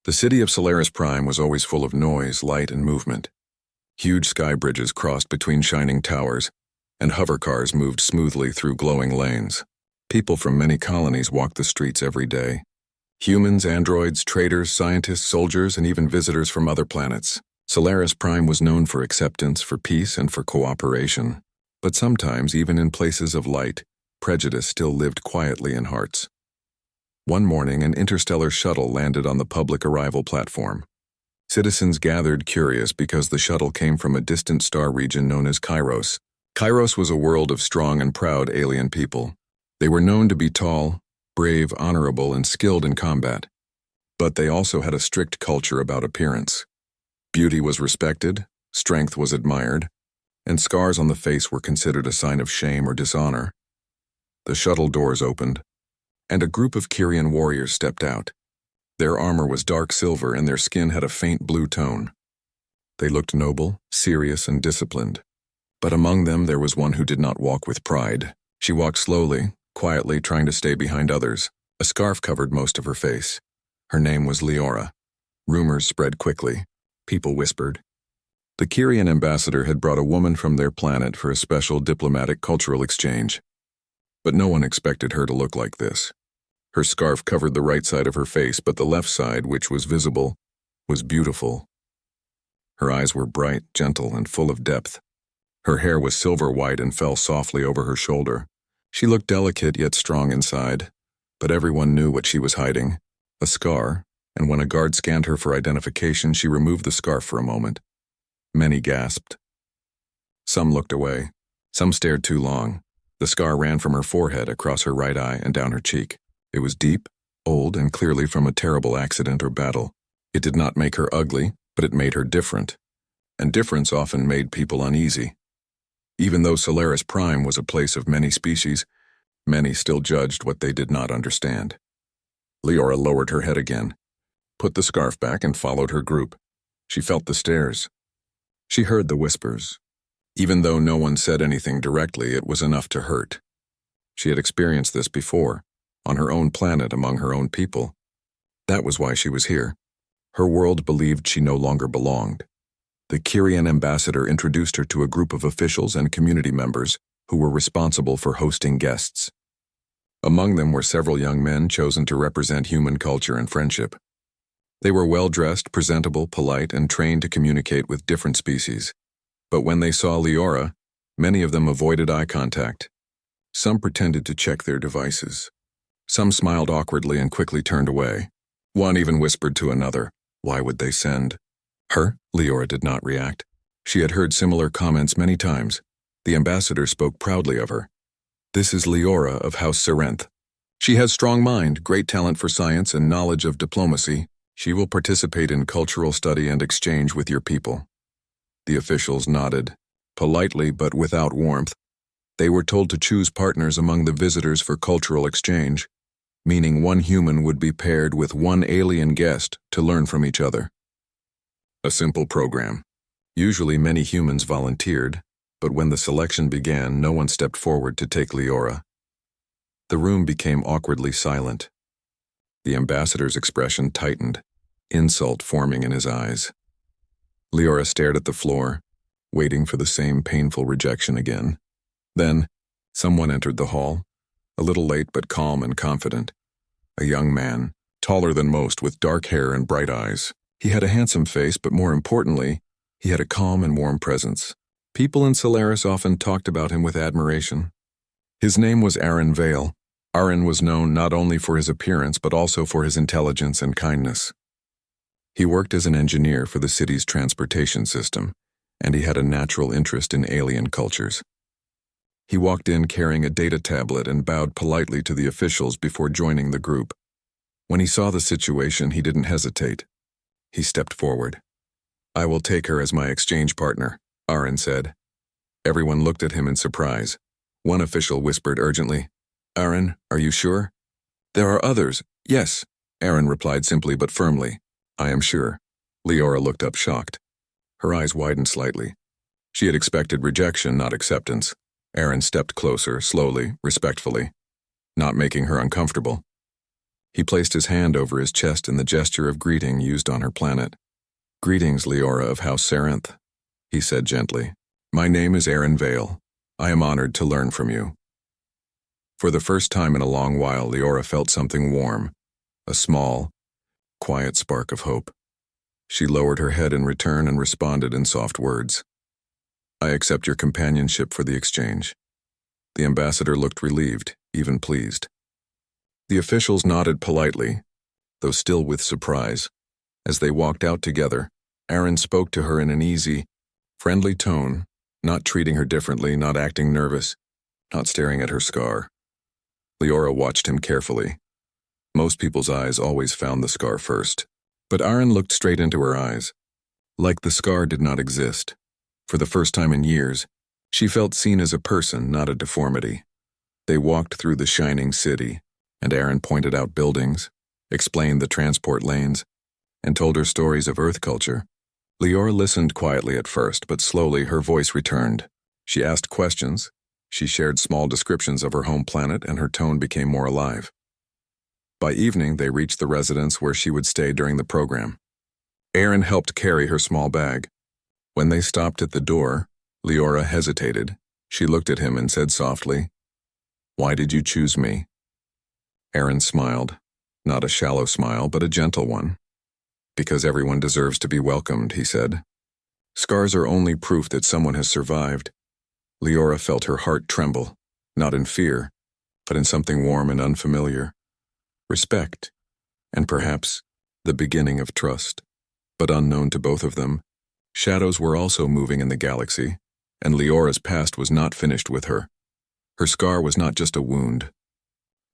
The city of Solaris Prime was always full of noise, light, and movement. Huge sky bridges crossed between shining towers, and hover cars moved smoothly through glowing lanes. People from many colonies walked the streets every day. Humans, androids, traders, scientists, soldiers, and even visitors from other planets. Solaris Prime was known for acceptance, for peace, and for cooperation. But sometimes, even in places of light, prejudice still lived quietly in hearts. One morning, an interstellar shuttle landed on the public arrival platform. Citizens gathered curious because the shuttle came from a distant star region known as Kairos. Kairos was a world of strong and proud alien people. They were known to be tall, brave, honorable, and skilled in combat. But they also had a strict culture about appearance. Beauty was respected, strength was admired, and scars on the face were considered a sign of shame or dishonor. The shuttle doors opened, and a group of Kyrian warriors stepped out. Their armor was dark silver and their skin had a faint blue tone. They looked noble, serious, and disciplined. But among them there was one who did not walk with pride. She walked slowly, quietly trying to stay behind others. A scarf covered most of her face. Her name was Leora. Rumors spread quickly. People whispered. The Kyrian ambassador had brought a woman from their planet for a special diplomatic cultural exchange. But no one expected her to look like this. Her scarf covered the right side of her face, but the left side, which was visible, was beautiful. Her eyes were bright, gentle, and full of depth. Her hair was silver-white and fell softly over her shoulder. She looked delicate yet strong inside, but everyone knew what she was hiding, a scar, and when a guard scanned her for identification, she removed the scarf for a moment. Many gasped. Some looked away. Some stared too long. The scar ran from her forehead, across her right eye, and down her cheek. It was deep, old, and clearly from a terrible accident or battle. It did not make her ugly, but it made her different. And difference often made people uneasy. Even though Solaris Prime was a place of many species, many still judged what they did not understand. Leora lowered her head again, put the scarf back, and followed her group. She felt the stares. She heard the whispers. Even though no one said anything directly, it was enough to hurt. She had experienced this before, on her own planet among her own people. That was why she was here. Her world believed she no longer belonged. The Kyrian ambassador introduced her to a group of officials and community members who were responsible for hosting guests. Among them were several young men chosen to represent human culture and friendship. They were well-dressed, presentable, polite, and trained to communicate with different species. But when they saw Leora, many of them avoided eye contact. Some pretended to check their devices. Some smiled awkwardly and quickly turned away. One even whispered to another, "Why would they send her?" Leora did not react. She had heard similar comments many times. The ambassador spoke proudly of her. "This is Leora of House Serenth. She has strong mind, great talent for science, and knowledge of diplomacy. She will participate in cultural study and exchange with your people." The officials nodded, politely but without warmth. They were told to choose partners among the visitors for cultural exchange, meaning one human would be paired with one alien guest to learn from each other. A simple program. Usually many humans volunteered, but when the selection began, no one stepped forward to take Leora. The room became awkwardly silent. The ambassador's expression tightened, insult forming in his eyes. Leora stared at the floor, waiting for the same painful rejection again. Then, someone entered the hall, a little late but calm and confident. A young man, taller than most, with dark hair and bright eyes. He had a handsome face, but more importantly, he had a calm and warm presence. People in Solaris often talked about him with admiration. His name was Aaron Vale. Aaron was known not only for his appearance but also for his intelligence and kindness. He worked as an engineer for the city's transportation system, and he had a natural interest in alien cultures. He walked in carrying a data tablet and bowed politely to the officials before joining the group. When he saw the situation, he didn't hesitate. He stepped forward. "I will take her as my exchange partner," Aaron said. Everyone looked at him in surprise. One official whispered urgently, "Aaron, are you sure?" "There are others, yes," Aaron replied simply but firmly. "I am sure." Leora looked up shocked. Her eyes widened slightly. She had expected rejection, not acceptance. Aaron stepped closer, slowly, respectfully, not making her uncomfortable. He placed his hand over his chest in the gesture of greeting used on her planet. "Greetings, Leora of House Sarenth," he said gently. "My name is Aaron Vale. I am honored to learn from you." For the first time in a long while, Leora felt something warm, a small, quiet spark of hope. She lowered her head in return and responded in soft words. "I accept your companionship for the exchange." The ambassador looked relieved, even pleased. The officials nodded politely, though still with surprise. As they walked out together, Aaron spoke to her in an easy, friendly tone, not treating her differently, not acting nervous, not staring at her scar. Leora watched him carefully. Most people's eyes always found the scar first, but Aaron looked straight into her eyes. Like the scar did not exist. For the first time in years, she felt seen as a person, not a deformity. They walked through the shining city, and Aaron pointed out buildings, explained the transport lanes, and told her stories of Earth culture. Leora listened quietly at first, but slowly her voice returned. She asked questions, she shared small descriptions of her home planet, and her tone became more alive. By evening, they reached the residence where she would stay during the program. Aaron helped carry her small bag. When they stopped at the door, Leora hesitated. She looked at him and said softly, "Why did you choose me?" Aaron smiled, not a shallow smile, but a gentle one. "Because everyone deserves to be welcomed," he said. "Scars are only proof that someone has survived." Leora felt her heart tremble, not in fear, but in something warm and unfamiliar. Respect, and perhaps the beginning of trust. But unknown to both of them, shadows were also moving in the galaxy, and Leora's past was not finished with her. Her scar was not just a wound.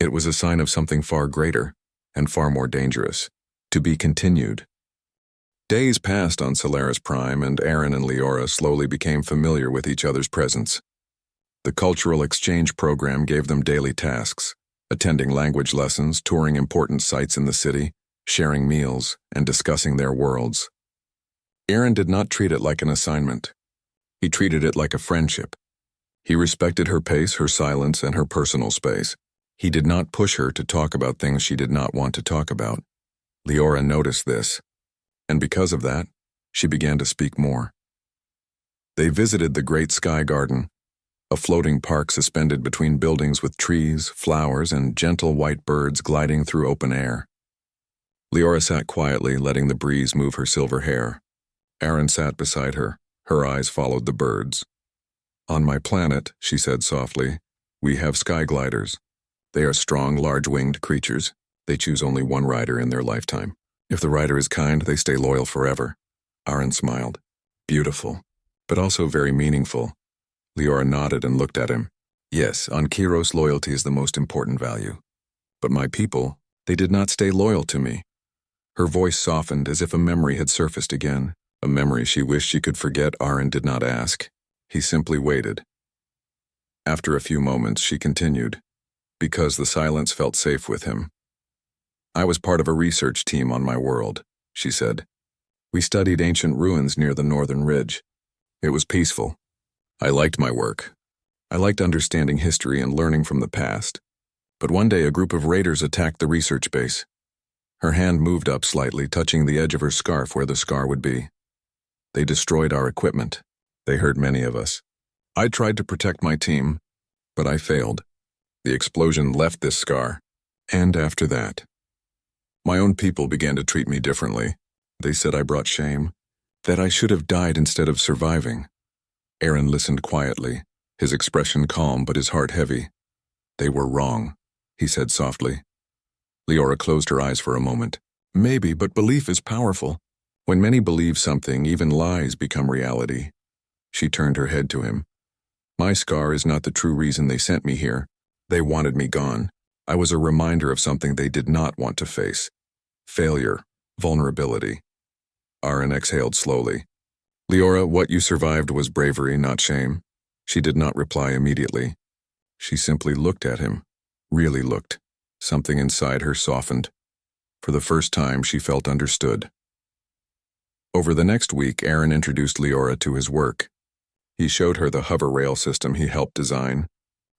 It was a sign of something far greater and far more dangerous, to be continued. Days passed on Solaris Prime, and Aaron and Leora slowly became familiar with each other's presence. The cultural exchange program gave them daily tasks, attending language lessons, touring important sites in the city, sharing meals, and discussing their worlds. Aaron did not treat it like an assignment. He treated it like a friendship. He respected her pace, her silence, and her personal space. He did not push her to talk about things she did not want to talk about. Leora noticed this, and because of that, she began to speak more. They visited the Great Sky Garden, a floating park suspended between buildings with trees, flowers, and gentle white birds gliding through open air. Leora sat quietly, letting the breeze move her silver hair. Aaron sat beside her. Her eyes followed the birds. "On my planet," she said softly, "we have sky gliders. They are strong, large-winged creatures. They choose only one rider in their lifetime. If the rider is kind, they stay loyal forever." Aaron smiled. "Beautiful, but also very meaningful." Leora nodded and looked at him. "Yes, on Kiros, loyalty is the most important value. But my people, they did not stay loyal to me." Her voice softened as if a memory had surfaced again, a memory she wished she could forget. Aaron did not ask. He simply waited. After a few moments, she continued, because the silence felt safe with him. "I was part of a research team on my world," she said. "We studied ancient ruins near the northern ridge. It was peaceful. I liked my work. I liked understanding history and learning from the past. But one day a group of raiders attacked the research base." Her hand moved up slightly, touching the edge of her scarf where the scar would be. "They destroyed our equipment. They hurt many of us. I tried to protect my team, but I failed. The explosion left this scar. And after that, my own people began to treat me differently. They said I brought shame, that I should have died instead of surviving." Aaron listened quietly, his expression calm but his heart heavy. "They were wrong," he said softly. Leora closed her eyes for a moment. "Maybe, but belief is powerful. When many believe something, even lies become reality." She turned her head to him. "My scar is not the true reason they sent me here. They wanted me gone. I was a reminder of something they did not want to face. Failure, vulnerability." Aaron exhaled slowly. "Leora, what you survived was bravery, not shame." She did not reply immediately. She simply looked at him, really looked. Something inside her softened. For the first time, she felt understood. Over the next week, Aaron introduced Leora to his work. He showed her the hover rail system he helped design.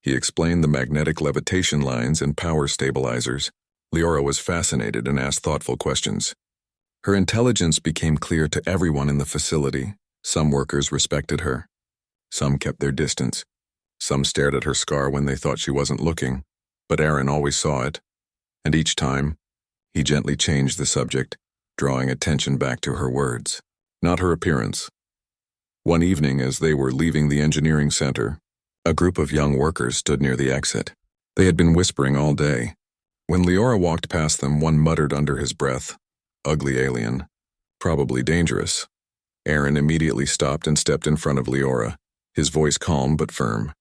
He explained the magnetic levitation lines and power stabilizers. Leora was fascinated and asked thoughtful questions. Her intelligence became clear to everyone in the facility. Some workers respected her. Some kept their distance. Some stared at her scar when they thought she wasn't looking, but Aaron always saw it. And each time, he gently changed the subject, drawing attention back to her words, not her appearance. One evening, as they were leaving the engineering center, a group of young workers stood near the exit. They had been whispering all day. When Leora walked past them, one muttered under his breath, "Ugly alien. Probably dangerous." Aaron immediately stopped and stepped in front of Leora, his voice calm but firm.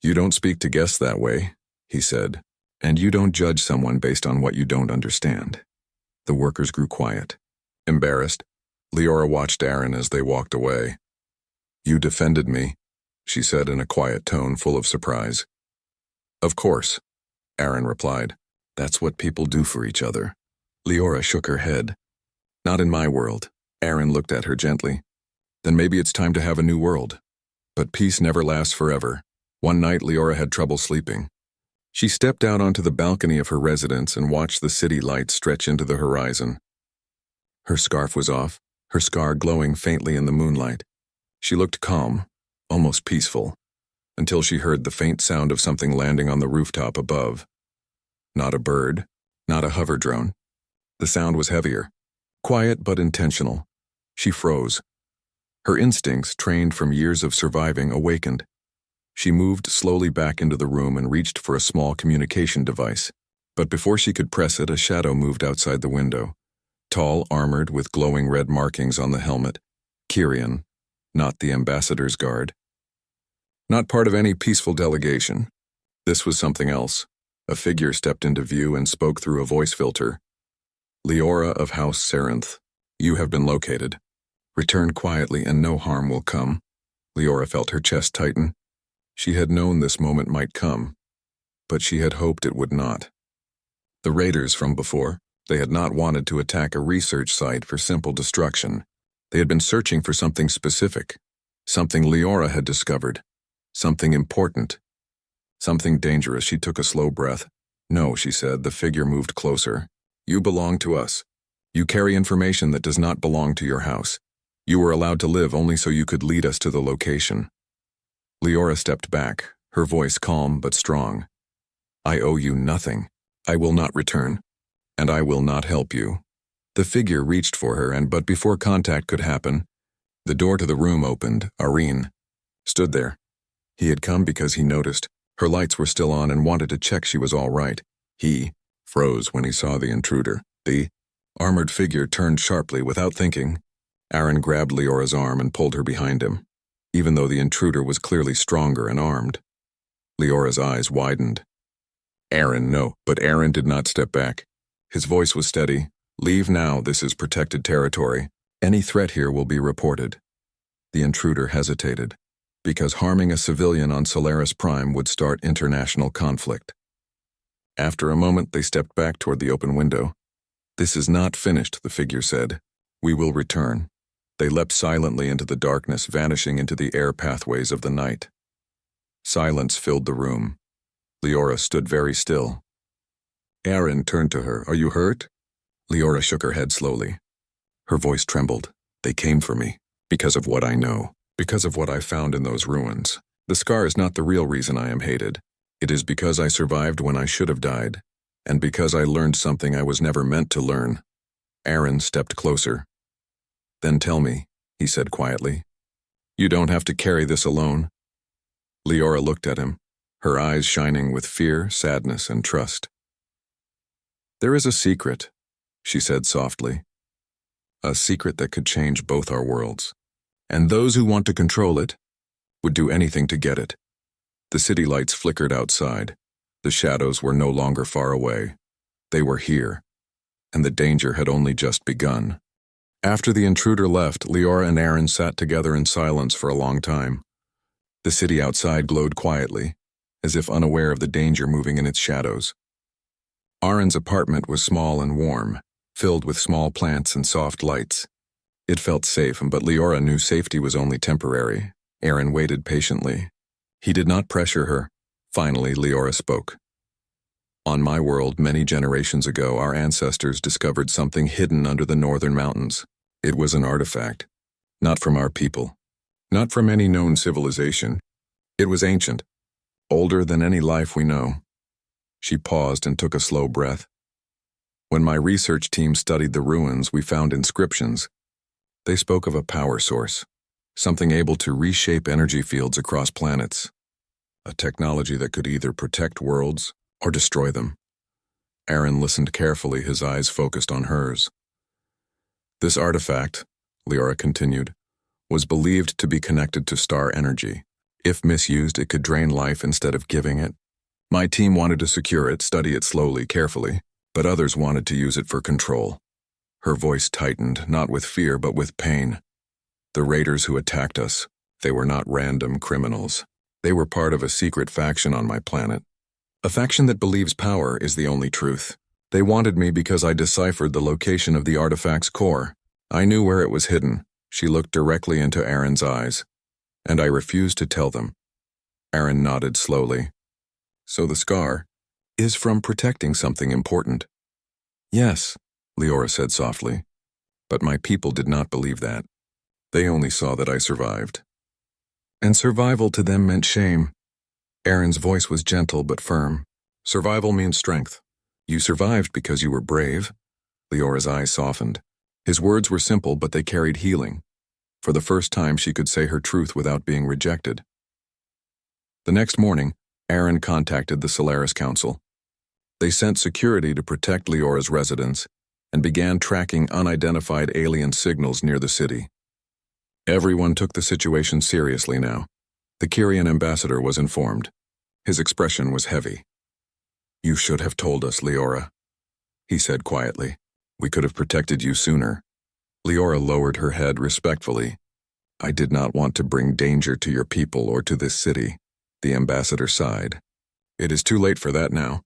"You don't speak to guests that way," he said, "and you don't judge someone based on what you don't understand." The workers grew quiet. Embarrassed, Leora watched Aaron as they walked away. "You defended me," she said in a quiet tone full of surprise. "Of course," Aaron replied. "That's what people do for each other." Leora shook her head. "Not in my world." Aaron looked at her gently. "Then maybe it's time to have a new world." But peace never lasts forever. One night, Leora had trouble sleeping. She stepped out onto the balcony of her residence and watched the city lights stretch into the horizon. Her scarf was off, her scar glowing faintly in the moonlight. She looked calm, almost peaceful, until she heard the faint sound of something landing on the rooftop above. Not a bird, not a hover drone. The sound was heavier, quiet but intentional. She froze. Her instincts, trained from years of surviving, awakened. She moved slowly back into the room and reached for a small communication device. But before she could press it, a shadow moved outside the window. Tall, armored, with glowing red markings on the helmet. Kyrian, not the ambassador's guard. Not part of any peaceful delegation. This was something else. A figure stepped into view and spoke through a voice filter. "Leora of House Sarenth, you have been located. Return quietly and no harm will come." Leora felt her chest tighten. She had known this moment might come, but she had hoped it would not. The raiders from before, they had not wanted to attack a research site for simple destruction. They had been searching for something specific, something Leora had discovered, something important, something dangerous. She took a slow breath. "No," she said. The figure moved closer. "You belong to us. You carry information that does not belong to your house. You were allowed to live only so you could lead us to the location." Leora stepped back, her voice calm but strong. "I owe you nothing. I will not return, and I will not help you." The figure reached for her, but before contact could happen, the door to the room opened. Arene stood there. He had come because he noticed her lights were still on and wanted to check she was all right. He froze when he saw the intruder. The armored figure turned sharply without thinking. Aaron grabbed Leora's arm and pulled her behind him, even though the intruder was clearly stronger and armed. Leora's eyes widened. "Aaron, no." But Aaron did not step back. His voice was steady. "Leave now, this is protected territory. Any threat here will be reported." The intruder hesitated, because harming a civilian on Solaris Prime would start international conflict. After a moment, they stepped back toward the open window. "This is not finished," the figure said. "We will return." They leapt silently into the darkness, vanishing into the air pathways of the night. Silence filled the room. Leora stood very still. Aaron turned to her. "Are you hurt?" Leora shook her head slowly. Her voice trembled. "They came for me, because of what I know, because of what I found in those ruins. The scar is not the real reason I am hated. It is because I survived when I should have died, and because I learned something I was never meant to learn." Aaron stepped closer. "Then tell me," he said quietly. "You don't have to carry this alone." Leora looked at him, her eyes shining with fear, sadness, and trust. "There is a secret," she said softly. "A secret that could change both our worlds. And those who want to control it would do anything to get it." The city lights flickered outside. The shadows were no longer far away. They were here, and the danger had only just begun. After the intruder left, Leora and Aaron sat together in silence for a long time. The city outside glowed quietly, as if unaware of the danger moving in its shadows. Aaron's apartment was small and warm, filled with small plants and soft lights. It felt safe, but Leora knew safety was only temporary. Aaron waited patiently. He did not pressure her. Finally, Leora spoke. On my world, many generations ago, our ancestors discovered something hidden under the northern mountains. It was an artifact. Not from our people. Not from any known civilization. It was ancient. Older than any life we know. She paused and took a slow breath. When my research team studied the ruins, we found inscriptions. They spoke of a power source. Something able to reshape energy fields across planets. A technology that could either protect worlds or destroy them. Aaron listened carefully, his eyes focused on hers. This artifact, Leora continued, was believed to be connected to star energy. If misused, it could drain life instead of giving it. My team wanted to secure it, study it slowly, carefully, but others wanted to use it for control. Her voice tightened, not with fear, but with pain. The raiders who attacked us, they were not random criminals. They were part of a secret faction on my planet. A faction that believes power is the only truth. They wanted me because I deciphered the location of the artifact's core. I knew where it was hidden. She looked directly into Aaron's eyes. And I refused to tell them. Aaron nodded slowly. So the scar is from protecting something important. Yes, Leora said softly. But my people did not believe that. They only saw that I survived. And survival to them meant shame. Aaron's voice was gentle but firm. Survival means strength. You survived because you were brave. Leora's eyes softened. His words were simple, but they carried healing. For the first time, she could say her truth without being rejected. The next morning, Aaron contacted the Solaris Council. They sent security to protect Leora's residence and began tracking unidentified alien signals near the city. Everyone took the situation seriously now. The Kyrian ambassador was informed. His expression was heavy. You should have told us, Leora, he said quietly. We could have protected you sooner. Leora lowered her head respectfully. I did not want to bring danger to your people or to this city. The ambassador sighed. It is too late for that now.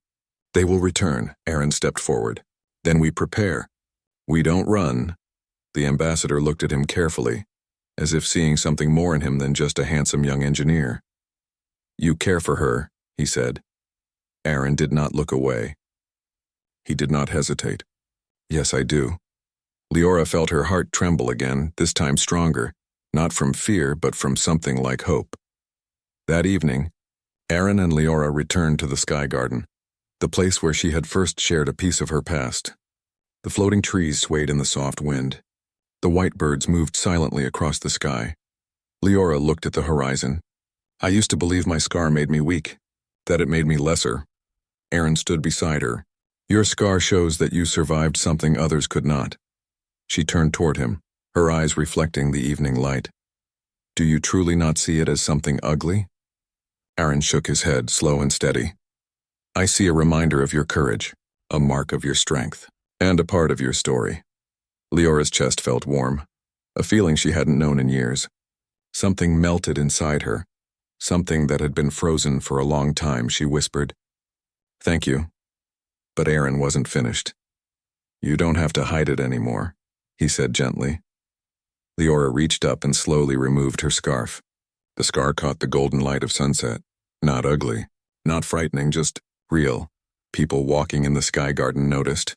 They will return, Aaron stepped forward. Then we prepare. We don't run. The ambassador looked at him carefully, as if seeing something more in him than just a handsome young engineer. You care for her, he said. Aaron did not look away. He did not hesitate. Yes, I do. Leora felt her heart tremble again, this time stronger, not from fear, but from something like hope. That evening, Aaron and Leora returned to the Sky Garden, the place where she had first shared a piece of her past. The floating trees swayed in the soft wind. The white birds moved silently across the sky. Leora looked at the horizon. I used to believe my scar made me weak, that it made me lesser. Aaron stood beside her. Your scar shows that you survived something others could not. She turned toward him, her eyes reflecting the evening light. Do you truly not see it as something ugly? Aaron shook his head, slow and steady. I see a reminder of your courage, a mark of your strength, and a part of your story. Leora's chest felt warm, a feeling she hadn't known in years. Something melted inside her, something that had been frozen for a long time. She whispered, Thank you. But Aaron wasn't finished. You don't have to hide it anymore, he said gently. Leora reached up and slowly removed her scarf. The scar caught the golden light of sunset. Not ugly, not frightening, just real. People walking in the Sky Garden noticed.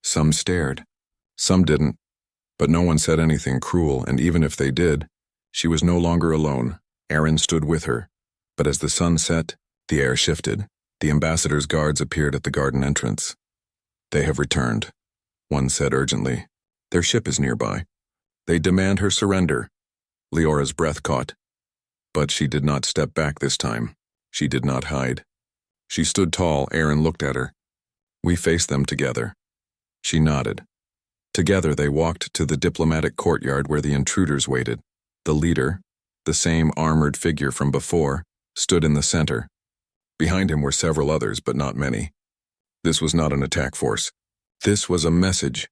Some stared. Some didn't. But no one said anything cruel, and even if they did, she was no longer alone. Aaron stood with her. But as the sun set, the air shifted. The ambassador's guards appeared at the garden entrance. They have returned, one said urgently. Their ship is nearby. They demand her surrender. Leora's breath caught. But she did not step back this time. She did not hide. She stood tall. Aaron looked at her. We faced them together. She nodded. Together they walked to the diplomatic courtyard where the intruders waited. The leader, the same armored figure from before, stood in the center. Behind him were several others, but not many. This was not an attack force. This was a message.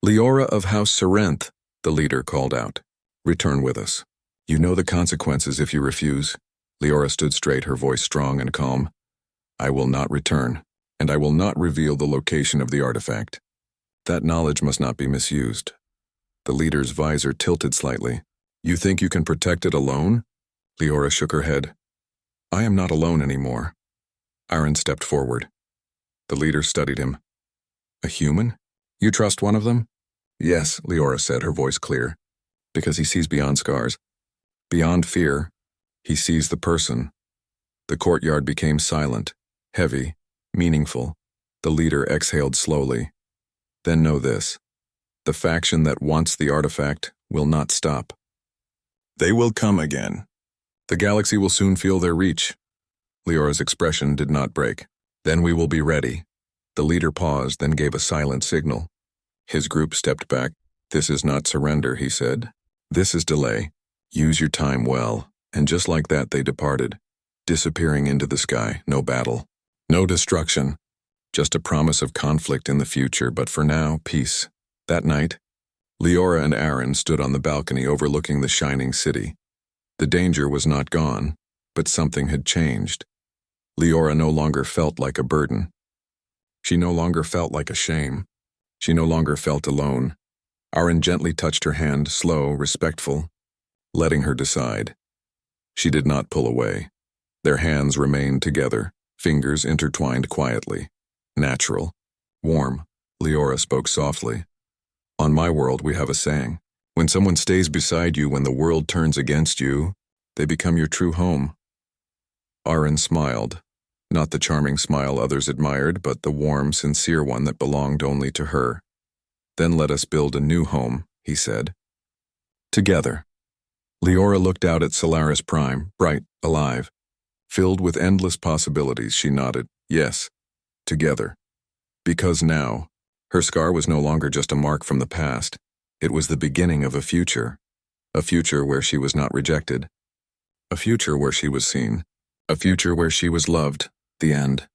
Leora of House Serenth, the leader called out. Return with us. You know the consequences if you refuse. Leora stood straight, her voice strong and calm. I will not return, and I will not reveal the location of the artifact. That knowledge must not be misused. The leader's visor tilted slightly. You think you can protect it alone? Leora shook her head. I am not alone anymore. Aaron stepped forward. The leader studied him. A human? You trust one of them? Yes, Leora said, her voice clear. Because he sees beyond scars. Beyond fear, he sees the person. The courtyard became silent, heavy, meaningful. The leader exhaled slowly. Then know this. The faction that wants the artifact will not stop. They will come again. The galaxy will soon feel their reach. Leora's expression did not break. Then we will be ready. The leader paused, then gave a silent signal. His group stepped back. This is not surrender, he said. This is delay. Use your time well. And just like that, they departed, disappearing into the sky. No battle. No destruction. Just a promise of conflict in the future, but for now, peace. That night, Leora and Aaron stood on the balcony overlooking the shining city. The danger was not gone, but something had changed. Leora no longer felt like a burden. She no longer felt like a shame. She no longer felt alone. Aaron gently touched her hand, slow, respectful, letting her decide. She did not pull away. Their hands remained together, fingers intertwined quietly. Natural. Warm. Leora spoke softly. On my world, we have a saying. When someone stays beside you when the world turns against you, they become your true home. Aaron smiled. Not the charming smile others admired, but the warm, sincere one that belonged only to her. Then let us build a new home, he said. Together. Leora looked out at Solaris Prime, bright, alive. Filled with endless possibilities, she nodded. Yes. Together. Because now, her scar was no longer just a mark from the past. It was the beginning of a future. A future where she was not rejected. A future where she was seen. A future where she was loved. The end.